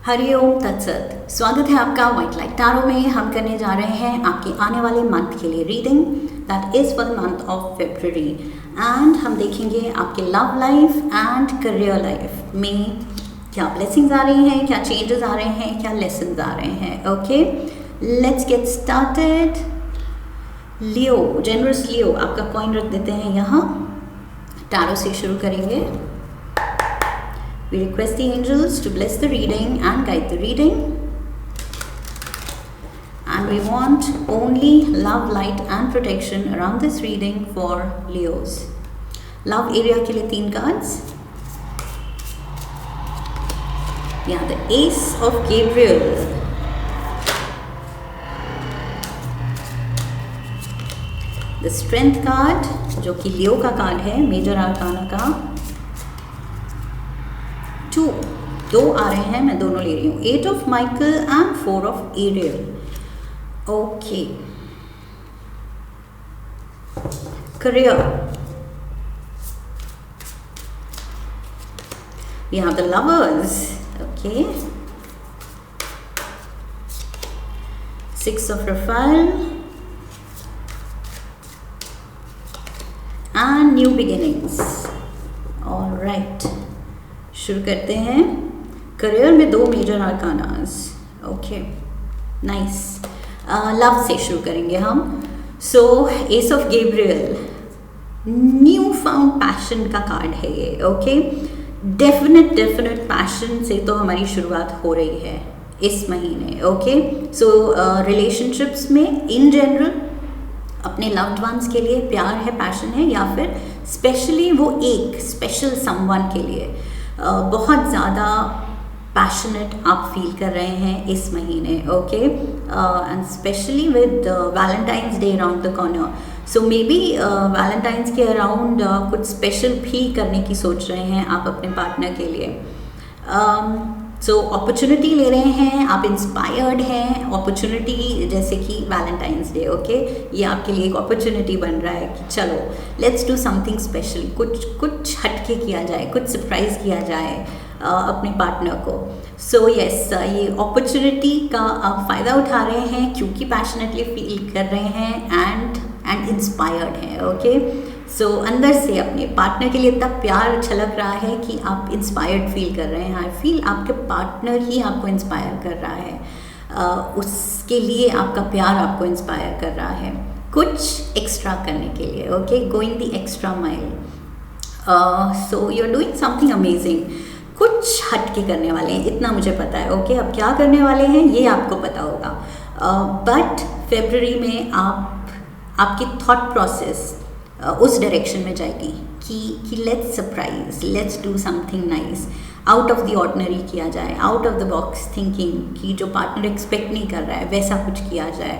हरिओम तत्सत। स्वागत है आपका व्हाइट लाइट टैरो में। हम करने जा रहे हैं आपके आने वाले मंथ के लिए reading, that is for the month of February. And हम देखेंगे आपके love life and career life में क्या ब्लेसिंग्स आ रही हैं, क्या चेंजेस आ रहे हैं, क्या लेसन्स आ रहे हैं। Okay, let's get started. Leo, generous Leo, आपका कॉइन रख देते हैं यहाँ। टैरो से शुरू करेंगे। We request the angels to bless the reading and guide the reading. And we want only love, light and protection around this reading for Leos. Love area के लिए 3 cards. Yeah, the Ace of Gabriel. The Strength card, जो कि लियो का card है, major arcana का। 2 आ रहे हैं, मैं दोनों ले रही हूँ। 8 of Michael and 4 of Ariel. Okay. Career. We have the Lovers. Okay. 6 of Raphael. And New Beginnings. All right. शुरू करते हैं। करियर में 2 major arcanas. Okay, nice. Love से शुरू करेंगे हम। So ace of Gabriel, new found passion का card है ये। ओके, डेफिनेट पैशन से तो हमारी शुरुआत हो रही है इस महीने। ओके, सो रिलेशनशिप्स में इन जनरल अपने लव्ड वंस के लिए प्यार है, पैशन है, या फिर स्पेशली वो एक स्पेशल समवन के लिए बहुत ज़्यादा पैशनेट आप फील कर रहे हैं इस महीने। Okay, and specially with Valentine's day around the corner, so may be Valentine's के अराउंड कुछ स्पेशल भी करने की सोच रहे हैं आप अपने पार्टनर के लिए। सो अपॉर्चुनिटी ले रहे हैं आप, इंस्पायर्ड हैं। अपॉर्चुनिटी जैसे कि वैलेंटाइंस डे। ओके, ये आपके लिए एक अपॉर्चुनिटी बन रहा है कि चलो लेट्स डू समथिंग स्पेशल, कुछ हटके किया जाए, कुछ सरप्राइज किया जाए अपने पार्टनर को। सो यस, ये अपॉर्चुनिटी का आप फ़ायदा उठा रहे हैं क्योंकि पैशनेटली फील कर रहे हैं एंड इंस्पायर्ड हैं। ओके, सो अंदर से अपने पार्टनर के लिए इतना प्यार छलक रहा है कि आप इंस्पायर्ड फील कर रहे हैं। आई फील आपके पार्टनर ही आपको इंस्पायर कर रहा है, उसके लिए आपका प्यार आपको इंस्पायर कर रहा है कुछ एक्स्ट्रा करने के लिए। Okay, going the extra mile. So you are doing something amazing, कुछ हट के करने वाले हैं, इतना मुझे पता है। ओके, अब क्या करने वाले हैं ये आपको पता होगा, बट फरवरी में आपकी थॉट प्रोसेस उस डायरेक्शन में जाएगी कि let's surprise, let's do something nice, out of the ordinary किया जाए, out of the box thinking, कि जो पार्टनर एक्सपेक्ट नहीं कर रहा है वैसा कुछ किया जाए।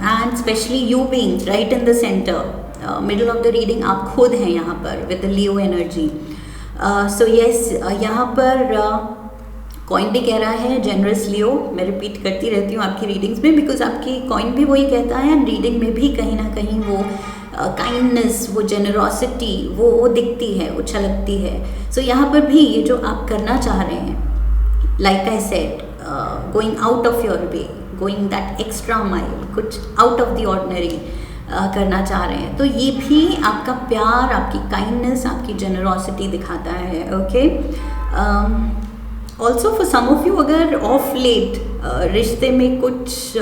And specially you being right in the centre, middle of the reading आप खुद हैं यहाँ पर with the Leo energy. So yes, यहाँ पर कॉइन भी कह रहा है जनरस लियो। मैं रिपीट करती रहती हूँ आपकी रीडिंग्स में बिकॉज आपकी कॉइन भी वही कहता है एंड रीडिंग में भी कहीं ना कहीं वो काइंडनेस, वो जेनरोसिटी वो दिखती है, वो छलकती है। सो यहाँ पर भी ये जो आप करना चाह रहे हैं, like I said, going out of your way, going that extra mile, कुछ आउट ऑफ द ऑर्डिनरी करना चाह रहे हैं, तो ये भी आपका प्यार, आपकी काइंडनेस, आपकी जेनरोसिटी दिखाता है। Okay, also for some of you, अगर ऑफ लेट रिश्ते में कुछ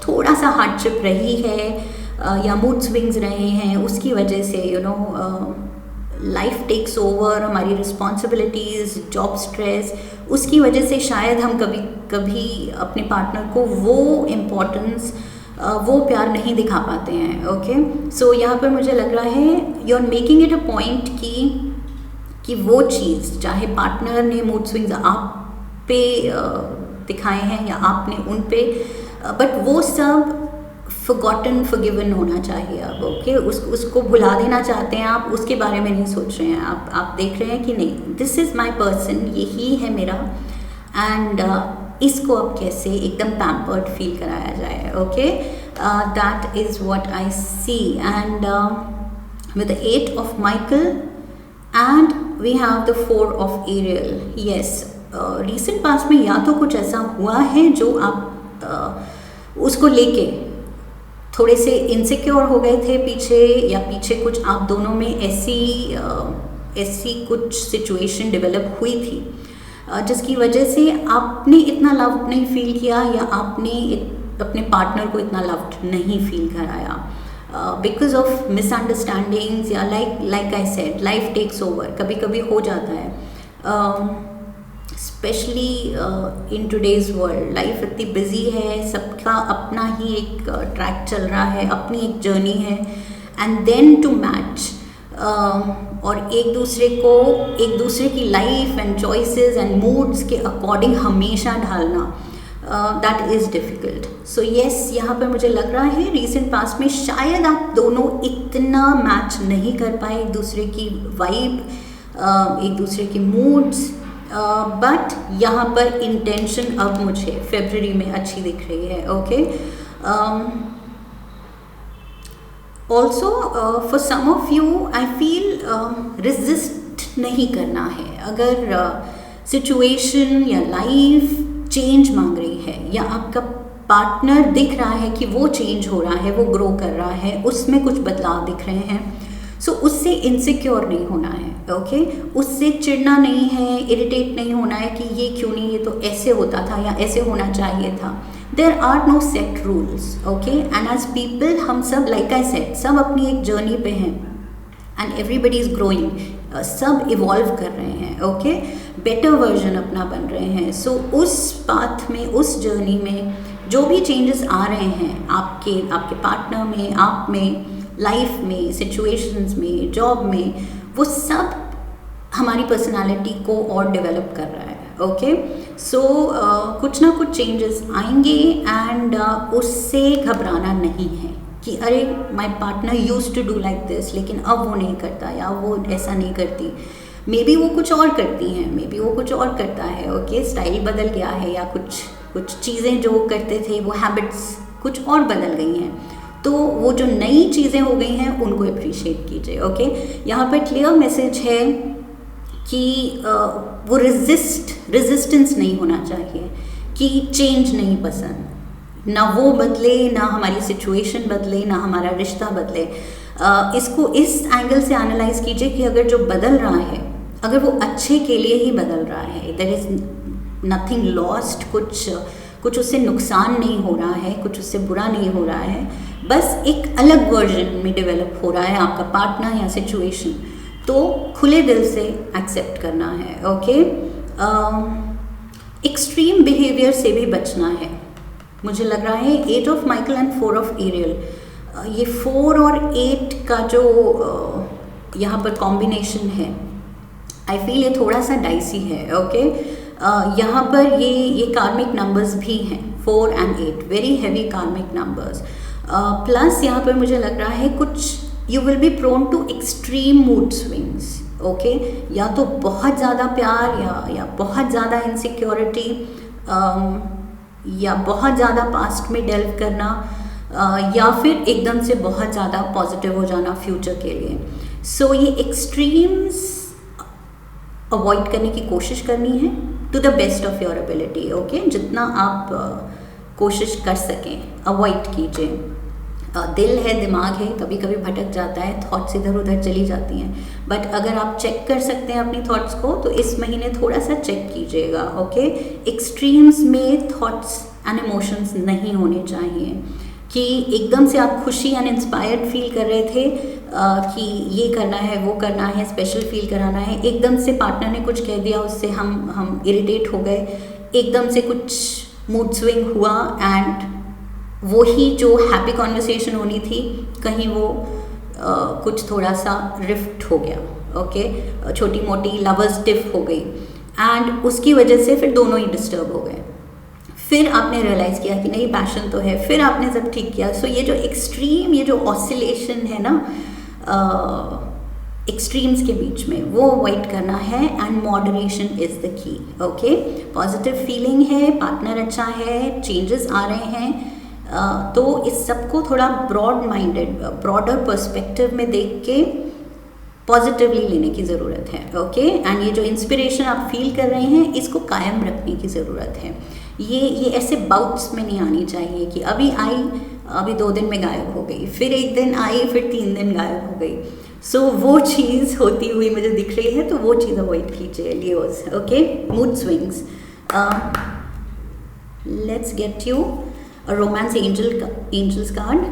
थोड़ा सा हार्डशिप रही है या मूड स्विंग्स रहे हैं, उसकी वजह से लाइफ टेक्स ओवर, हमारी रिस्पॉन्सिबिलिटीज़, जॉब स्ट्रेस, उसकी वजह से शायद हम कभी अपने पार्टनर को वो इम्पोर्टेंस, वो प्यार नहीं दिखा पाते हैं। ओके, सो यहाँ पर मुझे लग रहा है you are making it a point कि वो चीज़, चाहे पार्टनर ने मूड स्विंग्स आप पे दिखाए हैं या आपने उन पे, बट वो सब फॉरगॉटन, फॉरगिवन होना चाहिए अब। ओके, उसको भुला देना चाहते हैं आप, उसके बारे में नहीं सोच रहे हैं आप देख रहे हैं कि नहीं, दिस इज़ माई पर्सन, यही है मेरा, एंड इसको अब कैसे एकदम पैम्पर्ड फील कराया जाए। Okay, that is what I see. And with the 8 of Michael and we have the 4 of Ariel. Yes, recent past में या तो कुछ ऐसा हुआ है जो आप उसको लेके थोड़े से इनसिक्योर हो गए थे पीछे, या पीछे कुछ आप दोनों में ऐसी कुछ सिचुएशन डेवलप हुई थी जिसकी वजह से आपने इतना लव नहीं फील किया, या आपने अपने पार्टनर को इतना लव्ड नहीं फील कराया बिकॉज ऑफ मिसअंडरस्टैंडिंग्स, या like I said life takes over, कभी कभी हो जाता है। Specially in today's world life इतनी बिजी है, सबका अपना ही एक ट्रैक चल रहा है, अपनी एक जर्नी है, एंड देन टू मैच और एक दूसरे की life and choices and moods के अकॉर्डिंग हमेशा ढालना, that is difficult. So yes, यहाँ पर मुझे लग रहा है रीसेंट पास्ट में शायद आप दोनों इतना मैच नहीं कर पाए, एक दूसरे की वाइब, एक दूसरे के मूड्स, बट यहाँ पर इंटेंशन अब मुझे फरवरी में अच्छी दिख रही है। Okay, also for some of you I feel resist नहीं करना है। अगर सिचुएशन या लाइफ चेंज मांग रही है, या आपका पार्टनर दिख रहा है कि वो चेंज हो रहा है, वो ग्रो कर रहा है, उसमें कुछ बदलाव दिख रहे हैं, सो उससे इनसिक्योर नहीं होना है। ओके, उससे चिढ़ना नहीं है, इरिटेट नहीं होना है कि ये क्यों नहीं, ये तो ऐसे होता था या ऐसे होना चाहिए था। There are no set rules. Okay, and as people हम सब, लाइक आई सेड, सब अपनी एक जर्नी पे हैं एंड एवरीबडी इज़ ग्रोइंग, सब इवॉल्व कर रहे हैं। ओके, बेटर वर्जन अपना बन रहे हैं। सो उस पाथ में, उस जर्नी में जो भी चेंजेस आ रहे हैं आपके पार्टनर में, आप में, लाइफ में, सिचुएशंस में, जॉब में, वो सब हमारी पर्सनालिटी को और डेवलप कर रहा है। ओके, सो कुछ ना कुछ चेंजेस आएंगे एंड उससे घबराना नहीं है कि अरे my partner used to do like this, लेकिन अब वो नहीं करता, या वो ऐसा नहीं करती, मे बी वो कुछ और करती हैं, मे बी वो कुछ और करता है। ओके, स्टाइल बदल गया है, या कुछ चीज़ें जो करते थे, वो हैबिट्स कुछ और बदल गई हैं, तो वो जो नई चीज़ें हो गई हैं उनको अप्रिशिएट कीजिए। ओके, यहाँ पर क्लियर मैसेज है कि वो रेजिस्टेंस नहीं होना चाहिए, कि चेंज नहीं पसंद, ना वो बदले, ना हमारी सिचुएशन बदले, ना हमारा रिश्ता बदले। इसको इस एंगल से एनालाइज कीजिए कि अगर जो बदल रहा है, अगर वो अच्छे के लिए ही बदल रहा है, देयर इज़ नथिंग लॉस्ट, कुछ उससे नुकसान नहीं हो रहा है, कुछ उससे बुरा नहीं हो रहा है, बस एक अलग वर्जन में डेवलप हो रहा है आपका पार्टनर या सिचुएशन, तो खुले दिल से एक्सेप्ट करना है। ओके, एक्सट्रीम बिहेवियर से भी बचना है। मुझे लग रहा है 8 of Michael and 4 of Ariel, ये 4 और 8 का जो यहाँ पर कॉम्बिनेशन है, आई फील ये थोड़ा सा डाइसी है। ओके, यहाँ पर ये कार्मिक नंबर्स भी हैं, 4 and 8, very heavy karmic numbers. Plus यहाँ पर मुझे लग रहा है कुछ you will be prone to extreme mood swings. Okay, या तो बहुत ज़्यादा प्यार, या बहुत ज़्यादा इनसिक्योरिटी, या बहुत ज़्यादा पास्ट में डेल्व करना, या फिर एकदम से बहुत ज़्यादा पॉजिटिव हो जाना फ्यूचर के लिए। सो ये एक्सट्रीम्स अवॉइड करने की कोशिश करनी है to the best of your ability. Okay, जितना आप कोशिश कर सकें अवॉइड कीजिए। दिल है, दिमाग है, कभी कभी भटक जाता है, थॉट्स इधर उधर चली जाती हैं, बट अगर आप चेक कर सकते हैं अपनी थॉट्स को, तो इस महीने थोड़ा सा चेक कीजिएगा। ओके, एक्सट्रीम्स में थॉट्स एंड इमोशंस नहीं होने चाहिए कि एकदम से आप खुशी एंड इंस्पायर्ड फील कर रहे थे कि ये करना है, वो करना है, स्पेशल फील कराना है, एकदम से पार्टनर ने कुछ कह दिया, उससे हम इरिटेट हो गए, एकदम से कुछ मूड स्विंग हुआ एंड वो ही जो हैप्पी कॉन्वर्सेशन होनी थी, कहीं वो कुछ थोड़ा सा रिफ्ट हो गया। ओके, छोटी मोटी लवर्स टिफ हो गई एंड उसकी वजह से फिर दोनों ही डिस्टर्ब हो गए। फिर आपने रियलाइज़ किया कि नहीं, पैशन तो है, फिर आपने सब ठीक किया। सो ये जो एक्सट्रीम, ये जो ऑसिलेशन है ना एक्सट्रीम्स के बीच में, वो अवॉइड करना है and moderation is the key. Okay, positive feeling है, पार्टनर अच्छा है, चेंजेस आ रहे हैं, तो इस सब को थोड़ा ब्रॉड माइंडेड, ब्रॉडर पर्सपेक्टिव में देख के पॉजिटिवली लेने की ज़रूरत है, ओके। एंड ये जो इंस्पिरेशन आप फील कर रहे हैं इसको कायम रखने की ज़रूरत है। ये ऐसे बाउट्स में नहीं आनी चाहिए कि अभी आई, अभी 2 दिन में गायब हो गई, फिर 1 दिन आई, फिर 3 दिन गायब हो गई। सो वो चीज़ होती हुई मुझे दिख रही है, तो वो चीज़ अवॉइड कीजिए Leos, okay. Mood swings, let's get you a romance angels card.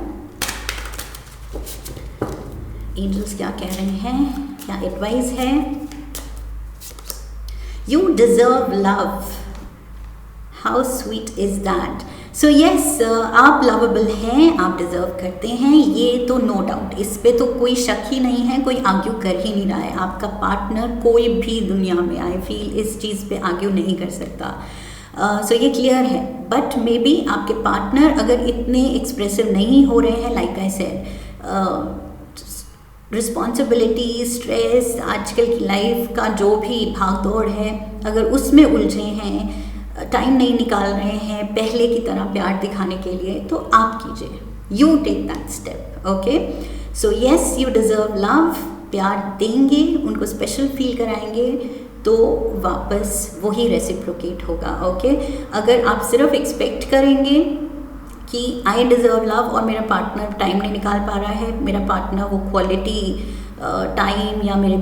Angels क्या कह रहे हैं, क्या एडवाइस है? You deserve love, how sweet is that. So yes, आप लवेबल हैं, आप डिजर्व करते हैं, ये तो नो डाउट, इस पे तो कोई शक ही नहीं है, कोई आर्ग्यू कर ही नहीं रहा है। आपका पार्टनर कोई भी दुनिया में आई फील इस चीज़ पे आर्ग्यू नहीं कर सकता। सो ये क्लियर है। बट मे बी आपके पार्टनर अगर इतने एक्सप्रेसिव नहीं हो रहे हैं, like I said, responsibility, stress, आजकल की लाइफ का जो भी भाग दौड़ है, अगर उसमें उलझे हैं, टाइम नहीं निकाल रहे हैं पहले की तरह प्यार दिखाने के लिए, तो आप कीजिए, you take that step, okay. So yes, you deserve love, प्यार देंगे, उनको स्पेशल फील कराएंगे, तो वापस वही रेसिप्रोकेट होगा, ओके। अगर आप सिर्फ एक्सपेक्ट करेंगे कि आई डिज़र्व लव और मेरा पार्टनर टाइम नहीं निकाल पा रहा है, मेरा पार्टनर वो क्वालिटी टाइम या मेरे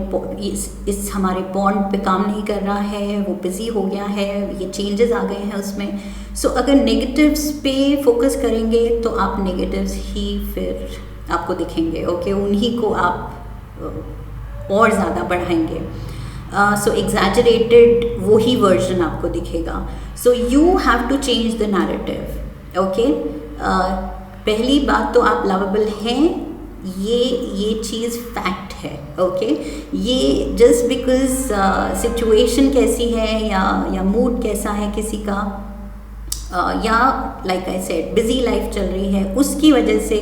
इस हमारे बॉन्ड पे काम नहीं कर रहा है, वो बिज़ी हो गया है, ये चेंजेस आ गए हैं उसमें। सो अगर नेगेटिव्स पे फोकस करेंगे तो आप नेगेटिव्स ही फिर आपको दिखेंगे, ओके। उन्हीं को आप और ज़्यादा बढ़ाएंगे। सो एग्जैजरेटेड वही वर्जन आपको दिखेगा। So you have to change the narrative, okay. पहली बात तो आप लवेबल हैं, ये चीज़ फैक्ट है, ओके। ये जस्ट बिकॉज सिचुएशन कैसी है या मूड कैसा है किसी का, या like I said busy life चल रही है, उसकी वजह से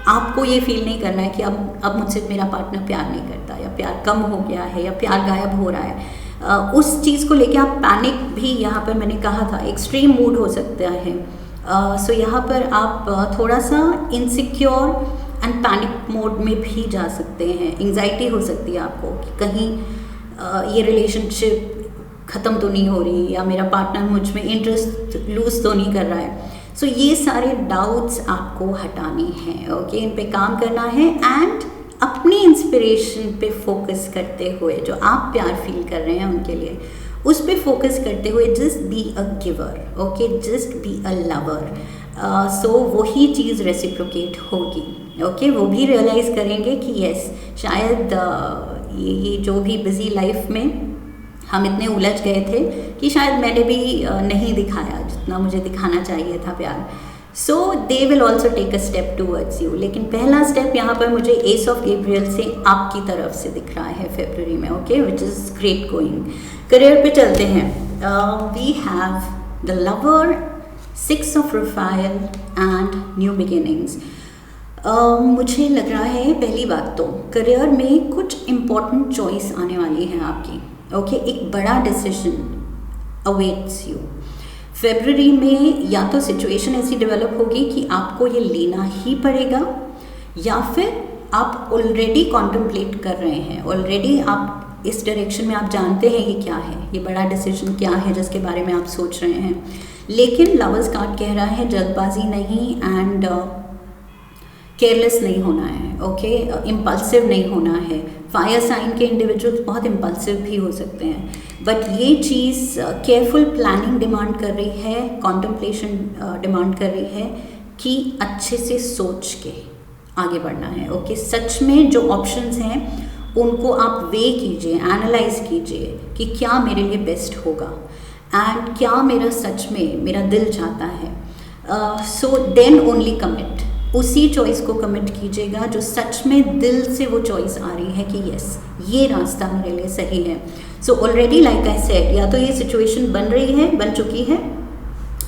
आपको ये फील नहीं करना है कि अब मुझसे मेरा पार्टनर प्यार नहीं करता, या प्यार कम हो गया है, या प्यार गायब हो रहा है। उस चीज़ को लेके आप पैनिक भी, यहाँ पर मैंने कहा था एक्सट्रीम मूड हो सकता है। सो यहाँ पर आप थोड़ा सा इनसिक्योर एंड पैनिक मोड में भी जा सकते हैं। एंग्जाइटी हो सकती है आपको कि कहीं ये रिलेशनशिप ख़त्म तो नहीं हो रही, या मेरा पार्टनर मुझ में इंटरेस्ट लूज तो नहीं कर रहा है। सो ये सारे डाउट्स आपको हटाने हैं, ओके। इन पे काम करना है एंड अपनी इंस्पिरेशन पे फोकस करते हुए, जो आप प्यार फील कर रहे हैं उनके लिए, उस पे फोकस करते हुए just be a giver, okay, just be a lover. So वही चीज़ रेसिप्रोकेट होगी, ओके। वो भी रियलाइज़ करेंगे कि यस, शायद ये जो भी बिज़ी लाइफ में हम इतने उलझ गए थे कि शायद मैंने भी नहीं दिखाया जितना मुझे दिखाना चाहिए था प्यार। So they will also take a step towards you. लेकिन पहला स्टेप यहाँ पर मुझे एस ऑफ गैब्रियल से आपकी तरफ से दिख रहा है फरवरी में, okay, which is great going. Career पे चलते हैं। We have the lover, 6 of Raphael and new beginnings. मुझे लग रहा है पहली बात तो करियर में कुछ इम्पॉर्टेंट चॉइस आने वाली है आपकी, ओके। एक बड़ा डिसीजन अवेट्स यू फरवरी में। या तो सिचुएशन ऐसी डेवलप होगी कि आपको ये लेना ही पड़ेगा, या फिर आप ऑलरेडी कॉन्टेम्पलेट कर रहे हैं, ऑलरेडी आप इस डायरेक्शन में आप जानते हैं ये क्या है, ये बड़ा डिसीजन क्या है जिसके बारे में आप सोच रहे हैं। लेकिन लवर्स कार्ड कह रहा है जल्दबाजी नहीं एंड केयरलेस नहीं होना है, ओके, इम्पल्सिव नहीं होना है। फायर साइन के इंडिविजुअल्स बहुत इम्पल्सिव भी हो सकते हैं, बट ये चीज़ केयरफुल प्लानिंग डिमांड कर रही है, कॉन्टेम्पलेशन डिमांड कर रही है कि अच्छे से सोच के आगे बढ़ना है, ओके। सच में जो ऑप्शंस हैं उनको आप वे कीजिए, एनालाइज कीजिए कि क्या मेरे लिए बेस्ट होगा एंड क्या मेरा सच में मेरा दिल चाहता है। सो देन ओनली कमिट, उसी चॉइस को कमिट कीजिएगा जो सच में दिल से वो चॉइस आ रही है कि यस, ये रास्ता मेरे लिए सही है। So already like I said, या तो ये सिचुएशन बन चुकी है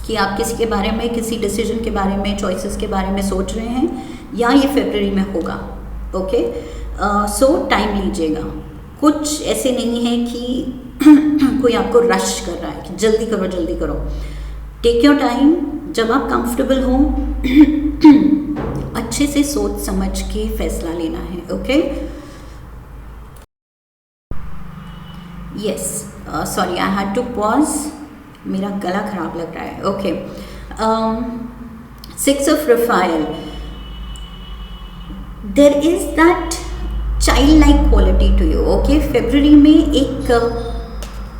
कि आप किसी के बारे में, किसी डिसीजन के बारे में, चॉइसेस के बारे में सोच रहे हैं, या ये फरवरी में होगा, ओके। सो टाइम लीजिएगा। कुछ ऐसे नहीं है कि कोई आपको रश कर रहा है कि जल्दी करो जल्दी करो। टेक योर टाइम, जब आप कंफर्टेबल हो अच्छे से सोच समझ के फैसला लेना है, ओके। Yes, sorry I had to pause, मेरा गला खराब लग रहा है. Okay, 6 of Raphael, there is that child like quality to you. Okay, February में एक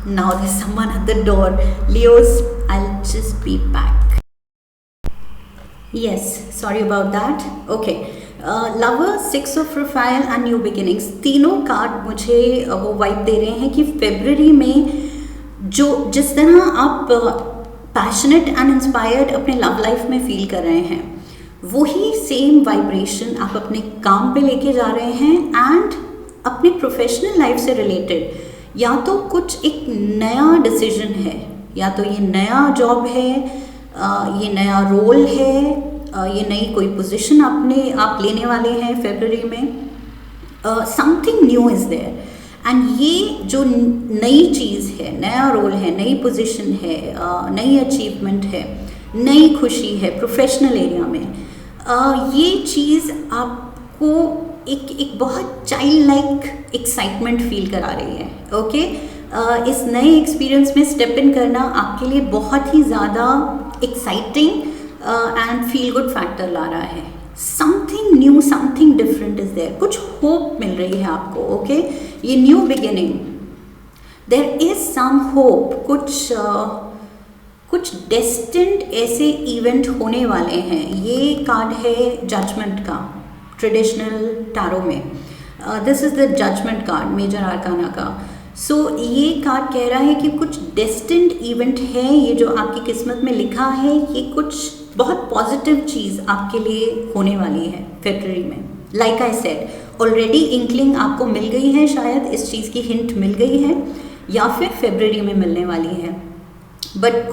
now there someone at the door. Leos, I will just be back. Yes, sorry about that. Okay, lover, 6 of Raphael and new beginnings, तीनों card मुझे वो vibe दे रहे हैं कि February में जो जिस तरह आप पैशनेट एंड इंस्पायर्ड अपने लव लाइफ में फील कर रहे हैं, वही सेम वाइब्रेशन आप अपने काम पे लेके जा रहे हैं. एंड अपने प्रोफेशनल लाइफ से रिलेटेड या तो कुछ एक नया डिसीजन है, या तो ये नया जॉब है, ये नया रोल है, ये नई कोई पोजीशन आप लेने वाले हैं फेब्रुवरी में. Something new is there. And ये जो नई चीज़ है, नया रोल है, नई पोजीशन है, नई अचीवमेंट है, नई खुशी है प्रोफेशनल एरिया में, ये चीज़ आपको एक बहुत चाइल्ड लाइक एक्साइटमेंट फील करा रही है. ओके, इस नए एक्सपीरियंस में स्टेप इन करना आपके लिए बहुत ही ज़्यादा exciting and feel good factor ला रहा है. Something new, something different is there. कुछ होप मिल रही है आपको. ओके, ये new beginning, there is some hope. कुछ डेस्टिन्ड ऐसे इवेंट होने वाले हैं. ये कार्ड है जजमेंट का ट्रेडिशनल टैरो में. This is the judgement card major arcana का. सो ये कार्ड कह रहा है कि कुछ डेस्टिन्ड इवेंट है, ये जो आपकी किस्मत में लिखा है, ये कुछ बहुत पॉजिटिव चीज़ आपके लिए होने वाली है फेब्रुवरी में. Like I said, already inkling आपको मिल गई है, शायद इस चीज़ की हिंट मिल गई है, या फिर फेब्रुवरी में मिलने वाली है. बट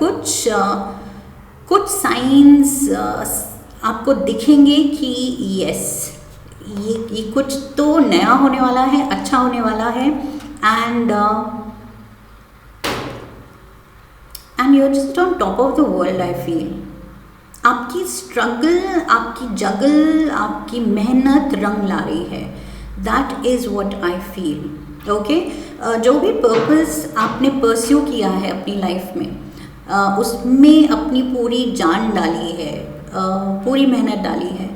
कुछ साइंस आपको दिखेंगे कि यस, ये कुछ तो नया होने वाला है, अच्छा होने वाला है. And you are just on top of the world. I feel आपकी स्ट्रगल, आपकी जगल, आपकी मेहनत रंग ला रही है. That is what I feel. Okay, जो भी पर्पस आपने परस्यू किया है अपनी लाइफ में, उसमें अपनी पूरी जान डाली है, पूरी मेहनत डाली है,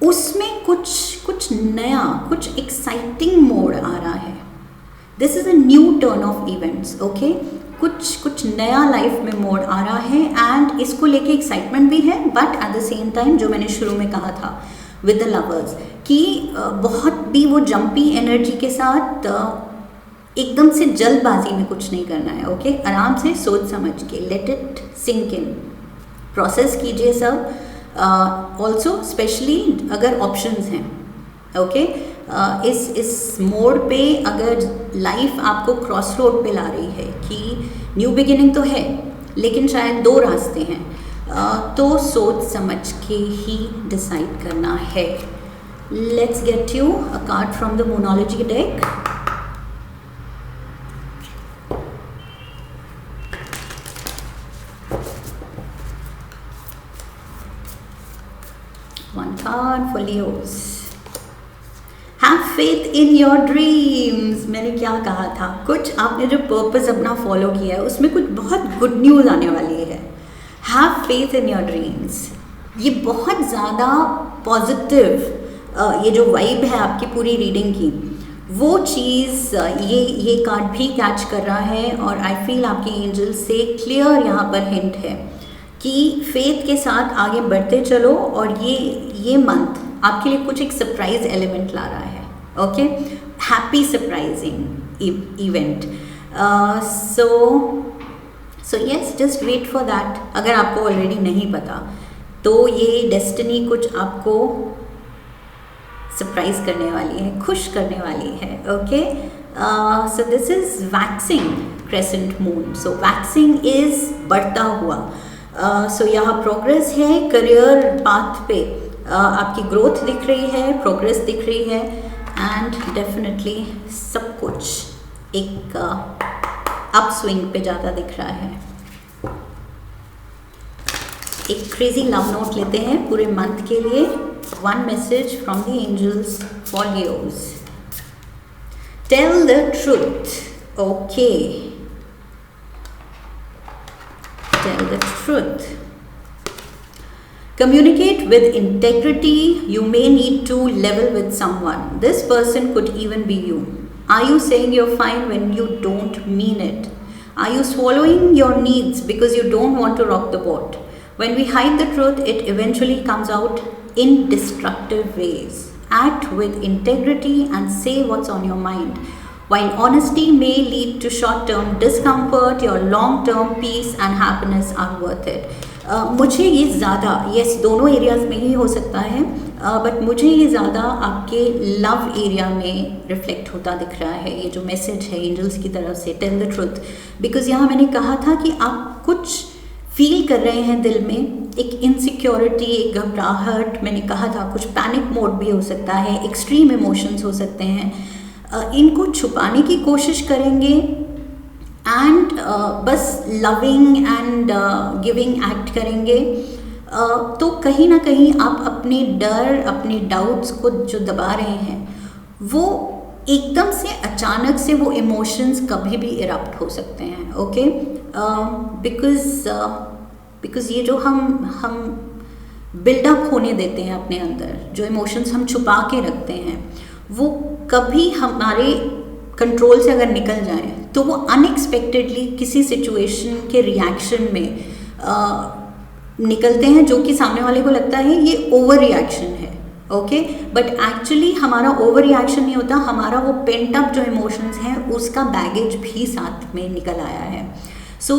उसमें कुछ नया, कुछ एक्साइटिंग मोड आ रहा है. This is a new turn off events. Okay, कुछ नया लाइफ में मोड आ रहा है. एंड इसको लेके एक्साइटमेंट भी है, but at the same time जो मैंने शुरू में कहा था विद द लवर्स कि बहुत भी वो जंपी एनर्जी के साथ एकदम से जल्दबाजी में कुछ नहीं करना है. ओके, आराम से सोच समझ के let it sink in, process कीजिए सब. ऑल्सो स्पेशली अगर ऑप्शंस हैं. ओके, इस मोड पे अगर लाइफ आपको क्रॉस रोड पे ला रही है कि न्यू बिगिनिंग तो है, लेकिन शायद 2 रास्ते हैं, तो सोच समझ के ही डिसाइड करना है. Let's get you a card from the Moonology deck. One card for Leos. Have faith in your dreams. मैंने क्या कहा था, कुछ आपने जो पर्पस अपना फॉलो किया है उसमें कुछ बहुत गुड न्यूज़ आने वाली है. Have faith in your dreams. ये बहुत ज़्यादा पॉजिटिव ये जो वाइब है आपकी पूरी रीडिंग की, वो चीज़ ये कार्ड भी कैच कर रहा है. और आई फील आपकी एंजल से क्लियर यहाँ पर हिंट है कि फेथ के साथ आगे बढ़ते चलो. और ये मंथ आपके लिए कुछ एक सरप्राइज एलिमेंट ला रहा है. Okay, happy surprising event. So yes, just wait for that. अगर आपको ऑलरेडी नहीं पता तो ये डेस्टिनी कुछ आपको सरप्राइज करने वाली है, खुश करने वाली है. Okay, so this is waxing crescent moon. So waxing is बढ़ता हुआ. सो यहाँ प्रोग्रेस है करियर पाथ पे. आपकी ग्रोथ दिख रही है, प्रोग्रेस दिख रही है. एंड डेफिनेटली सब कुछ एक अप स्विंग पे ज़्यादा दिख रहा है. एक क्रेजी लव नोट लेते हैं पूरे मंथ के लिए. One message from the angels for Leos. Tell the truth. Okay, tell the truth. Communicate with integrity. You may need to level with someone. This person could even be you. Are you saying you're fine when you don't mean it? Are you swallowing your needs because you don't want to rock the boat? When we hide the truth, it eventually comes out in destructive ways. Act with integrity and say what's on your mind. While honesty may lead to short-term discomfort, your long-term peace and happiness are worth it. मुझे ये ज़्यादा, yes दोनों areas में ही हो सकता है, but मुझे ये ज़्यादा आपके लव एरिया में रिफ्लेक्ट होता दिख रहा है, ये जो मैसेज है एंजल्स की तरफ से, टेल द ट्रुथ. बिकॉज यहाँ मैंने कहा था कि आप कुछ फील कर रहे हैं दिल में, एक इनसिक्योरिटी, एक घबराहट, मैंने कहा था कुछ पैनिक मोड भी हो सकता है, एक्सट्रीम इमोशंस हो सकते हैं. इनको छुपाने की कोशिश करेंगे एंड बस लविंग एंड गिविंग एक्ट करेंगे, तो कहीं ना कहीं आप अपने डर, अपने डाउट्स को जो दबा रहे हैं, वो एकदम से अचानक से वो इमोशंस कभी भी इरप्ट हो सकते हैं. ओके, बिकॉज ये जो हम बिल्डअप होने देते हैं अपने अंदर, जो इमोशंस हम छुपा के रखते हैं, वो कभी हमारे कंट्रोल से अगर निकल जाए तो वो अनएक्सपेक्टेडली किसी सिचुएशन के रिएक्शन में निकलते हैं, जो कि सामने वाले को लगता है ये ओवर रिएक्शन है. ओके, बट एक्चुअली हमारा ओवर रिएक्शन नहीं होता, हमारा वो पेंट अप जो इमोशंस हैं उसका बैगेज भी साथ में निकल आया है. सो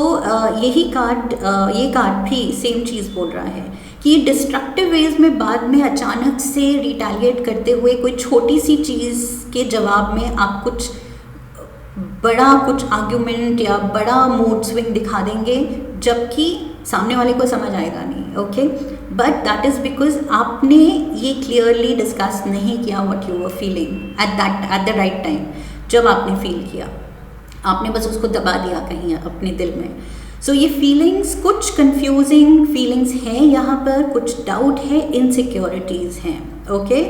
ये कार्ड भी सेम चीज़ बोल रहा है कि डिस्ट्रक्टिव वेज में बाद में अचानक से रिटेलिएट करते हुए कोई छोटी सी चीज़ के जवाब में आप कुछ बड़ा कुछ आर्ग्यूमेंट या बड़ा मूड स्विंग दिखा देंगे, जबकि सामने वाले को समझ आएगा नहीं. Okay, but that is because आपने ये क्लियरली डिस्कस नहीं किया what you were feeling at the right time. जब आपने फील किया, आपने बस उसको दबा दिया कहीं अपने दिल में. सो ये फीलिंग्स कुछ कंफ्यूजिंग फीलिंग्स हैं यहाँ पर, कुछ डाउट है, इनसिक्योरिटीज़ हैं. ओके,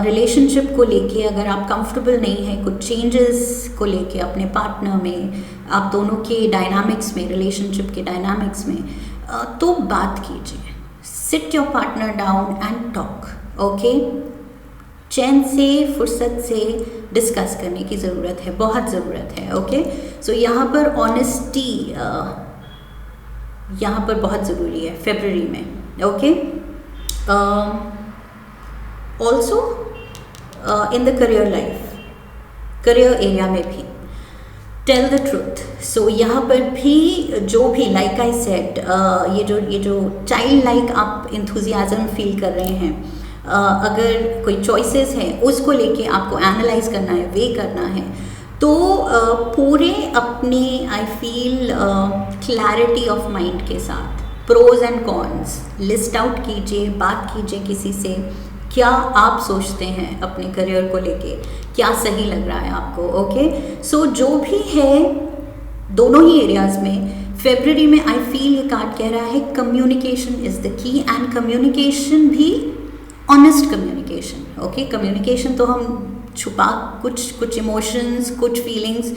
रिलेशनशिप को लेके अगर आप कंफर्टेबल नहीं हैं, कुछ चेंजेस को लेके अपने पार्टनर में, आप दोनों के डायनामिक्स में, रिलेशनशिप के डायनामिक्स में, तो बात कीजिए. Sit your partner down and talk. Okay, चैन से, फुर्सत से डिस्कस करने की ज़रूरत है, बहुत ज़रूरत है. ओके, सो यहाँ पर ऑनेस्टी यहाँ पर बहुत ज़रूरी है फरवरी में. Okay, also in the career life, career area में भी टेल द ट्रुथ. सो यहाँ पर भी जो भी लाइक आई सेड, ये जो चाइल्ड लाइक आप इंथुजियाज्म फील कर रहे हैं, अगर कोई चॉइसेस हैं उसको लेके आपको एनालाइज करना है, वे करना है, तो पूरे अपने I feel clarity of mind के साथ pros and cons list out कीजिए, बात कीजिए किसी से. क्या आप सोचते हैं अपने करियर को लेके, क्या सही लग रहा है आपको. ओके, सो जो भी है दोनों ही एरियाज़ में फरवरी में आई फील ये कार्ड कह रहा है communication is the key, and communication भी ऑनेस्ट कम्युनिकेशन. ओके, कम्युनिकेशन तो हम छुपा कुछ इमोशंस, कुछ फीलिंग्स,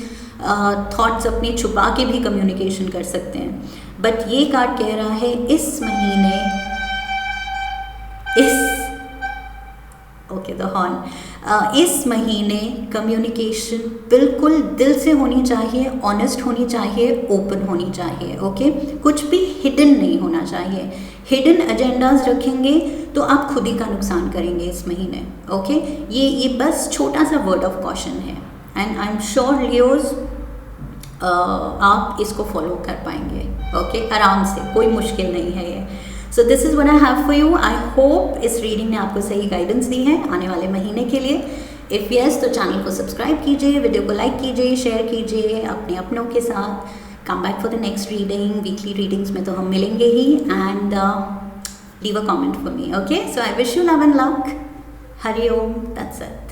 थॉट्स अपने छुपा के भी कम्युनिकेशन कर सकते हैं, बट ये कार्ड कह रहा है इस महीने इस महीने कम्युनिकेशन बिल्कुल दिल से होनी चाहिए, ऑनेस्ट होनी चाहिए, ओपन होनी चाहिए. ओके, कुछ भी हिडन नहीं होना चाहिए. हिडन एजेंडाज रखेंगे तो आप खुद ही का नुकसान करेंगे इस महीने. ओके, ये बस छोटा सा वर्ड ऑफ कॉशन है, and I am sure Leos आप इसको फॉलो कर पाएंगे. ओके, आराम से, कोई मुश्किल नहीं है ये. So this is what I have for you. I hope इस रीडिंग ने आपको सही गाइडेंस दी है आने वाले महीने के लिए. इफ़ यस, तो चैनल को सब्सक्राइब कीजिए, वीडियो को लाइक कीजिए, शेयर कीजिए अपने अपनों के साथ. Come back for the next reading. Weekly readings में तो हम मिलेंगे ही, and leave a comment for me. Okay, so I wish you love and luck. Hari Om. That's it.